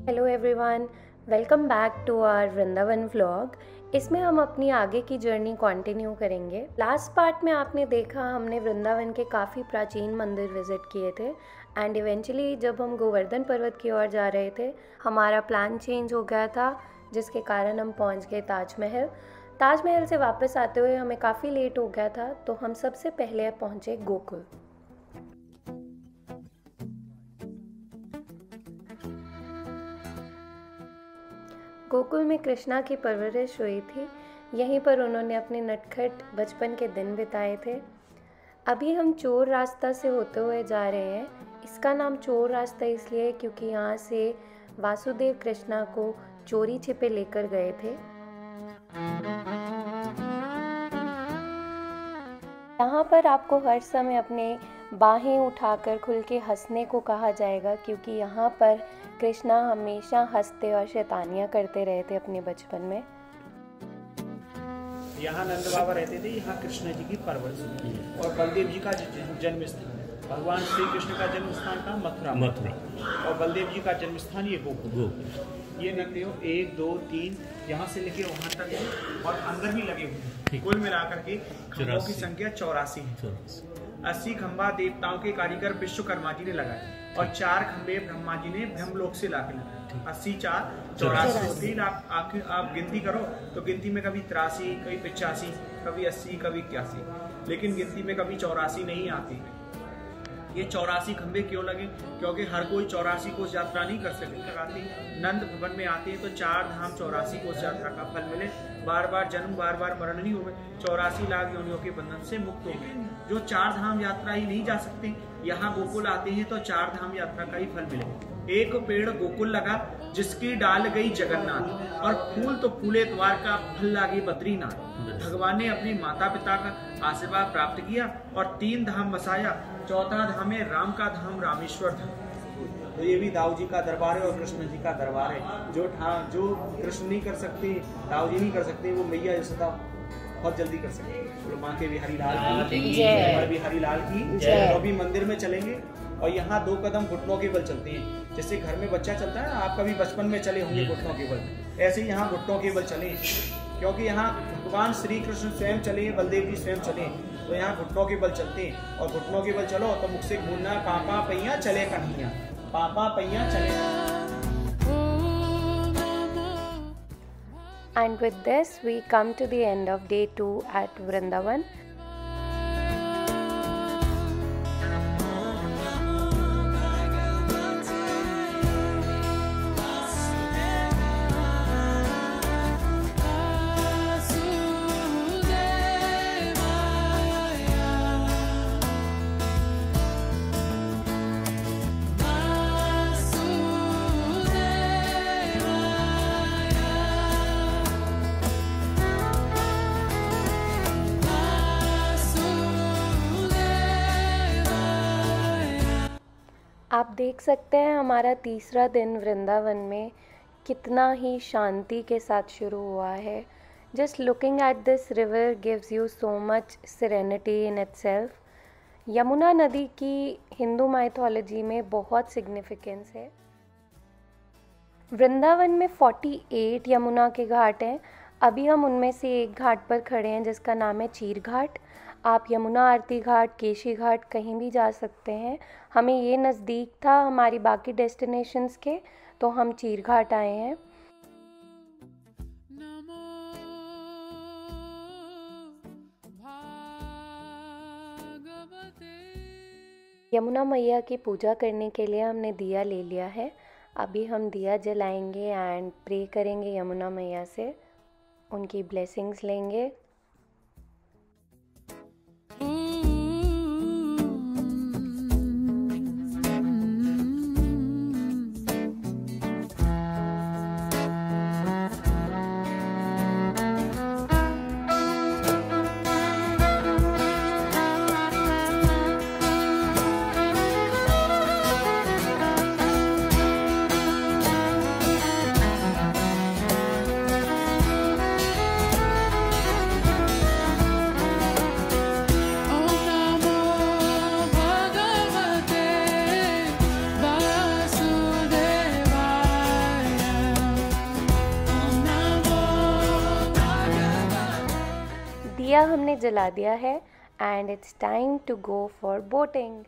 Hello everyone, welcome back to our Vrindavan vlog. इसमें हम अपनी आगे की जर्नी कंटिन्यू करेंगे। लास्ट पार्ट में आपने देखा हमने वृंदावन के काफ़ी प्राचीन मंदिर विज़िट किए थे एंड इवेंचुअली जब हम गोवर्धन पर्वत की ओर जा रहे थे हमारा प्लान चेंज हो गया था, जिसके कारण हम पहुंच गए ताजमहल से वापस आते हुए हमें काफ़ी लेट हो गया था, तो हम सबसे पहले पहुंचे गोकुल। गोकुल में कृष्णा की परवरिश हुई थी। यहीं पर उन्होंने अपने नटखट बचपन के दिन बिताए थे। अभी हम चोर रास्ता से होते हुए जा रहे हैं। इसका नाम चोर रास्ता इसलिए है क्योंकि यहाँ से वासुदेव कृष्णा को चोरी छिपे लेकर गए थे। यहाँ पर आपको हर समय अपने बाहें उठाकर खुल के हंसने को कहा जाएगा, क्योंकि यहाँ पर कृष्णा हमेशा हंसते और शैतानियाँ करते रहे थे अपने बचपन में। यहाँ नंद बाबा रहते थे, यहाँ कृष्ण जी की परवरिश हुई और बलदेव जी का जन्म स्थान, भगवान श्री कृष्ण का जन्म स्थान था मथुरा और बलदेव जी का जन्म स्थान ये गोकुल। ये नंद देव 1 2 3 यहाँ से लेके वहाँ तक है और अंदर भी लगे हुए हैं। कुल मिलाकर के खंभों की संख्या 84 है। 80 खंभा देवताओं के कारीगर विश्वकर्मा जी ने लगाए और 4 खंभे ब्रह्मा जी ने ब्रह्मलोक से लाके लगाए। 80 4 84 आप गिनती करो तो गिनती में कभी 83, कभी 85, कभी 80, कभी 81, लेकिन गिनती में कभी 84 नहीं आती। ये 84 खंभे क्यों लगे? क्योंकि हर कोई 84 कोस यात्रा नहीं कर सके। लगाते नंद भवन में आते हैं तो 4 धाम 84 कोस यात्रा का फल मिले, बार बार जन्म बार बार मरण नहीं हुए, 84 लाख योनियों के बंधन से मुक्त हो गए। जो 4 धाम यात्रा ही नहीं जा सकते, यहाँ गोकुल आते हैं तो 4 धाम यात्रा का ही फल मिले। एक पेड़ गोकुल लगा जिसकी डाल गई जगन्नाथ और फूल तो फूले द्वार का फल लागे बद्रीनाथ। भगवान ने अपने माता पिता का आशीर्वाद प्राप्त किया और 3 धाम बसाया। 4था धाम है राम का धाम रामेश्वर धाम। तो ये भी दाऊ जी का दरबार है और कृष्ण जी का दरबार है। जो कृष्ण नहीं कर सकते, दाऊ जी नहीं कर सकते, वो मैया यशोदा बहुत जल्दी कर सकते हैं। तो माँ के बिहारी लाल की, हमारे बिहारी लाल की। तो अभी मंदिर में चलेंगे और यहाँ 2 कदम घुटनों के बल चलते हैं। जैसे घर में बच्चा चलता है, आप कभी बचपन में चले होंगे घुटनों के बल, ऐसे ही यहाँ घुटनों के बल चले, क्योंकि यहाँ भगवान श्री कृष्ण स्वयं चले, बलदेव जी स्वयं चले, तो यहाँ घुटनों के बल चलते हैं। और घुटनों के बल चलो तो मुख से बोलना पापा पैया चले कन्हैया, पापा पैया चले। And with this we come to the end of day 2 at Vrindavan. आप देख सकते हैं हमारा तीसरा दिन वृंदावन में कितना ही शांति के साथ शुरू हुआ है। Just looking at this river gives you so much serenity in itself. Yamuna नदी की हिंदू माइथोलॉजी में बहुत सिग्निफिकेंस है। वृंदावन में 48 यमुना के घाट हैं। अभी हम उनमें से एक घाट पर खड़े हैं जिसका नाम है चीर घाट। आप यमुना आरती घाट, केशी घाट कहीं भी जा सकते हैं। हमें ये नज़दीक था हमारी बाकी डेस्टिनेशंस के, तो हम चीर घाट आए हैं। यमुना मैया की पूजा करने के लिए हमने दिया ले लिया है। अभी हम दिया जलाएंगे एंड प्रे करेंगे यमुना मैया से, उनकी ब्लेसिंग्स लेंगे। दिया हमने जला दिया है and it's time to go for boating.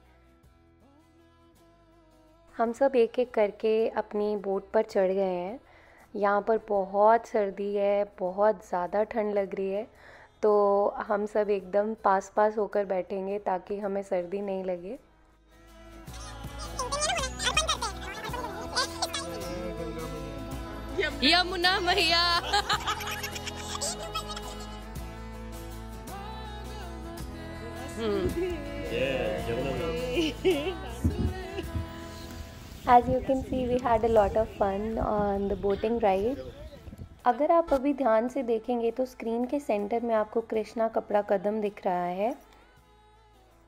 हम सब एक एक करके अपनी बोट पर चढ़ गए हैं। यहाँ पर बहुत सर्दी है, बहुत ज़्यादा ठंड लग रही है, तो हम सब एकदम पास पास होकर बैठेंगे ताकि हमें सर्दी नहीं लगे। यमुना मैया। As you can see, we had a lot of fun on the boating ride. अगर आप अभी ध्यान से देखेंगे तो स्क्रीन के सेंटर में आपको कृष्णा कपड़ा कदम दिख रहा है।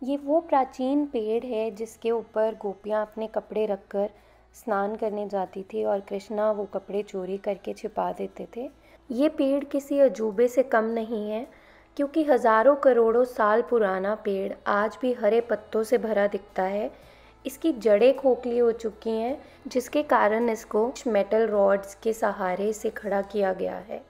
ये वो प्राचीन पेड़ है जिसके ऊपर गोपियाँ अपने कपड़े रखकर स्नान करने जाती थी और कृष्णा वो कपड़े चोरी करके छिपा देते थे। ये पेड़ किसी अजूबे से कम नहीं है, क्योंकि हज़ारों करोड़ों साल पुराना पेड़ आज भी हरे पत्तों से भरा दिखता है। इसकी जड़ें खोखली हो चुकी हैं, जिसके कारण इसको मेटल रॉड्स के सहारे से खड़ा किया गया है।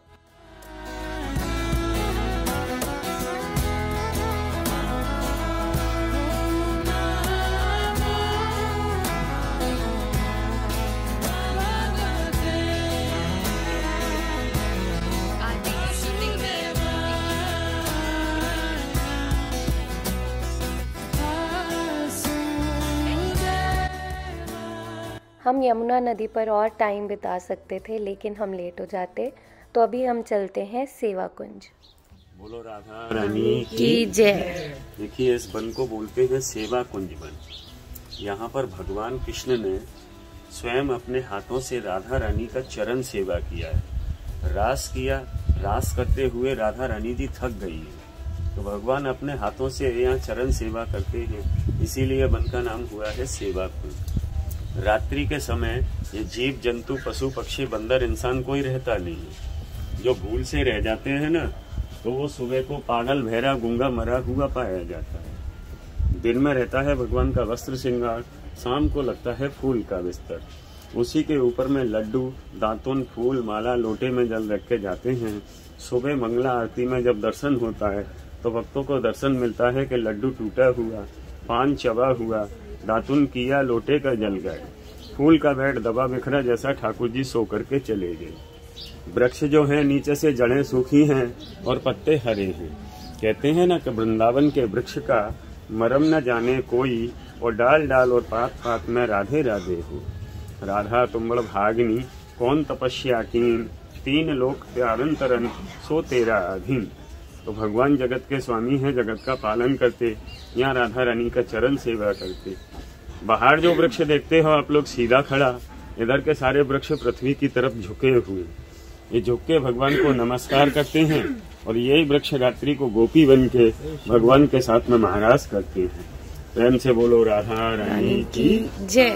हम यमुना नदी पर और टाइम बिता सकते थे, लेकिन हम लेट हो जाते, तो अभी हम चलते हैं सेवा कुंज। बोलो राधा रानी की जय। देखिए, इस वन को बोलते हैं सेवा कुंज वन। यहाँ पर भगवान कृष्ण ने स्वयं अपने हाथों से राधा रानी का चरण सेवा किया है। रास किया, रास करते हुए राधा रानी जी थक गई है, तो भगवान अपने हाथों से यहाँ चरण सेवा करते हैं, इसीलिए वन का नाम हुआ है सेवा कुंज। रात्रि के समय ये जीव जंतु पशु पक्षी बंदर इंसान कोई रहता नहीं है। जो भूल से रह जाते हैं ना, तो वो सुबह को पागल बहरा गूंगा मरा हुआ पाया जाता है। दिन में रहता है भगवान का वस्त्र श्रृंगार, शाम को लगता है फूल का बिस्तर। उसी के ऊपर में लड्डू, दातुन, फूल, माला, लोटे में जल रख के जाते हैं। सुबह मंगला आरती में जब दर्शन होता है तो भक्तों को दर्शन मिलता है कि लड्डू टूटा हुआ, पान चबा हुआ, दातुन किया, लोटे का जल गए, फूल का बैठ दबा बिखरा जैसा ठाकुर जी सो करके चले गए। वृक्ष जो है नीचे से जड़ें सूखी हैं और पत्ते हरे हैं। कहते हैं ना कि वृंदावन के वृक्ष का मरम न जाने कोई, और डाल डाल और पात पात में राधे राधे हो। राधा तुम बड़ भागनी, कौन तपस्या कीन, तीन लोक प्यारन तरन, सो तेरा अधीन। तो भगवान जगत के स्वामी हैं, जगत का पालन करते, यहाँ राधा रानी का चरण सेवा करते। बाहर जो वृक्ष देखते हो आप लोग सीधा खड़ा, इधर के सारे वृक्ष पृथ्वी की तरफ झुके हुए। ये झुक के भगवान को नमस्कार करते हैं, और यही वृक्ष रात्रि को गोपी बन के भगवान के साथ में महाराज करते हैं। प्रेम से बोलो राधा रानी की जय।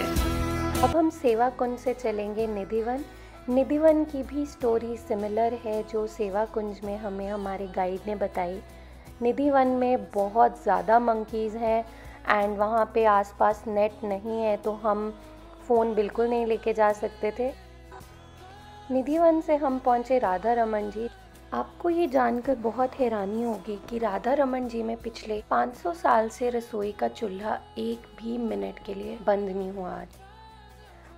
अब हम सेवा कुंज से चलेंगे निधिवन। निधिवन की भी स्टोरी सिमिलर है जो सेवा कुंज में हमें हमारे गाइड ने बताई। निधिवन में बहुत ज़्यादा मंकीज़ हैं एंड वहाँ पे आसपास नेट नहीं है, तो हम फ़ोन बिल्कुल नहीं लेके जा सकते थे। निधिवन से हम पहुँचे राधा रमन जी। आपको ये जानकर बहुत हैरानी होगी कि राधा रमन जी में पिछले 500 साल से रसोई का चूल्हा एक भी मिनट के लिए बंद नहीं हुआ आज।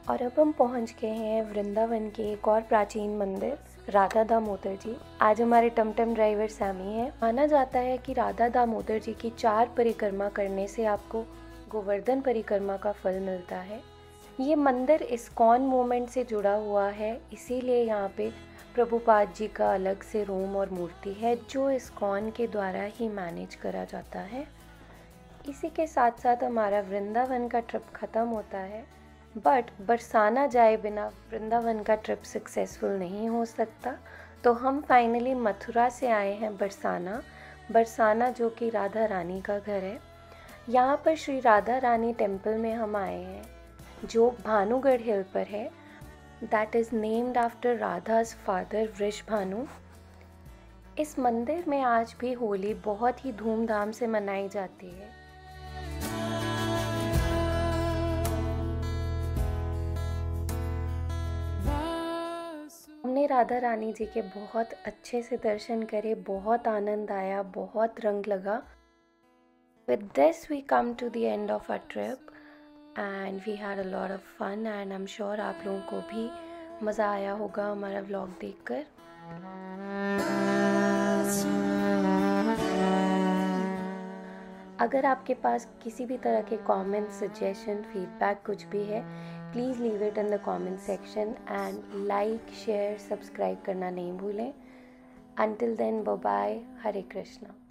और अब हम पहुंच गए हैं वृंदावन के एक और प्राचीन मंदिर, राधा दामोदर जी। आज हमारे टमटम ड्राइवर सैमी है। माना जाता है कि राधा दामोदर जी की 4 परिक्रमा करने से आपको गोवर्धन परिक्रमा का फल मिलता है। ये मंदिर इस्कॉन मूवमेंट से जुड़ा हुआ है, इसीलिए यहाँ पे प्रभुपाद जी का अलग से रूम और मूर्ति है जो इस्कॉन के द्वारा ही मैनेज करा जाता है। इसी के साथ साथ हमारा वृंदावन का ट्रिप ख़त्म होता है, बट बरसाना जाए बिना वृंदावन का ट्रिप सक्सेसफुल नहीं हो सकता। तो हम फाइनली मथुरा से आए हैं बरसाना जो कि राधा रानी का घर है। यहाँ पर श्री राधा रानी टेम्पल में हम आए हैं जो भानुगढ़ हिल पर है। That is named after Radha's father Vrishabhanu. इस मंदिर में आज भी होली बहुत ही धूमधाम से मनाई जाती है। हमने राधा रानी जी के बहुत अच्छे से दर्शन करे, बहुत आनंद आया, बहुत रंग लगा। With this we come to the end of our trip and we had a lot of fun and I'm sure आप लोगों को भी मज़ा आया होगा हमारा व्लॉग देखकर। अगर आपके पास किसी भी तरह के कमेंट, सजेशन, फीडबैक कुछ भी है, please leave it in the comment section and like, share, subscribe करना नहीं भूलें। Until then, bye bye. Hare Krishna.